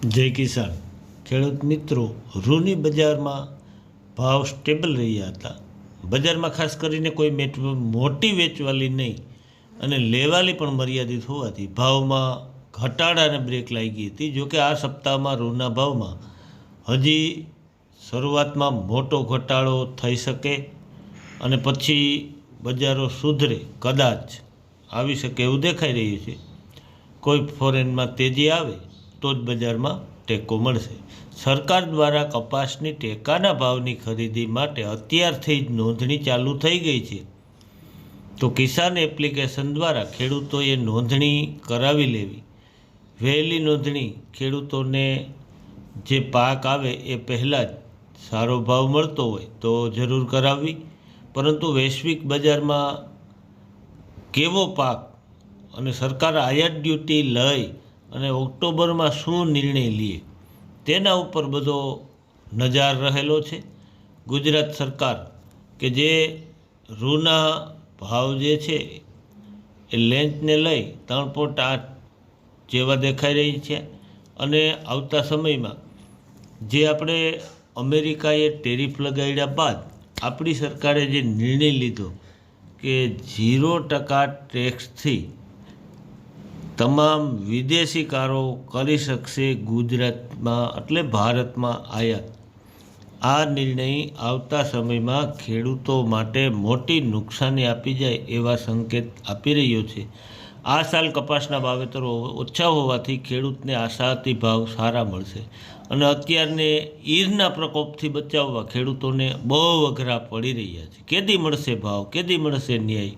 જય કિસાન. ખેડૂત મિત્રો, રૂની બજારમાં ભાવ સ્ટેબલ રહ્યા હતા. બજારમાં ખાસ કરીને કોઈ મોટી વેચવાલી નહીં અને લેવાલી પણ મર્યાદિત હોવાથી ભાવમાં ઘટાડાને બ્રેક લાગી હતી. જોકે આ સપ્તાહમાં રૂના ભાવમાં હજી શરૂઆતમાં મોટો ઘટાડો થઈ શકે અને પછી બજારો સુધરે, કદાચ આવી શકે એવું દેખાઈ રહ્યું છે. કોઈ ફોરેનમાં તેજી આવે તો જ બજારમાં ટેકો મળશે. સરકાર દ્વારા કપાસની ટેકાના ભાવની ખરીદી માટે અત્યારથી જ નોંધણી ચાલુ થઈ ગઈ છે. તો કિસાન એપ્લિકેશન દ્વારા ખેડૂતોએ નોંધણી કરાવી લેવી. વહેલી નોંધણી ખેડૂતોને જે પાક આવે એ પહેલાં જ સારો ભાવ મળતો હોય તો જરૂર કરાવવી. પરંતુ વૈશ્વિક બજારમાં કેવો પાક અને સરકાર આયાત ડ્યુટી લઈ અને ઓક્ટોબરમાં શું નિર્ણય લે તેના ઉપર બધો નજાર રહેલો છે. ગુજરાત સરકાર કે જે રૂના ભાવ જે છે એ લેન્ચને લઈ 3.8 જેવા દેખાઈ રહી છે અને આવતા સમયમાં જે આપણે અમેરિકાએ ટેરિફ લગાડ્યા બાદ આપણી સરકારે જે નિર્ણય લીધો કે 0% ટેક્સથી તમામ વિદેશી કારો કરી શકશે ગુજરાતમાં એટલે ભારતમાં આયાત. આ નિર્ણય આવતા સમયમાં ખેડૂતો માટે મોટી નુકસાની આપી જાય એવા સંકેત આપી રહ્યો છે. આ સાલ કપાસના વાવેતરો ઓછા હોવાથી ખેડૂતને આશાતી ભાવ સારા મળશે અને અત્યારને ઈરના પ્રકોપથી બચાવવા ખેડૂતોને બહુ અઘરા પડી રહ્યા છે. કેદી મળશે ભાવ, કેદી મળશે ન્યાય?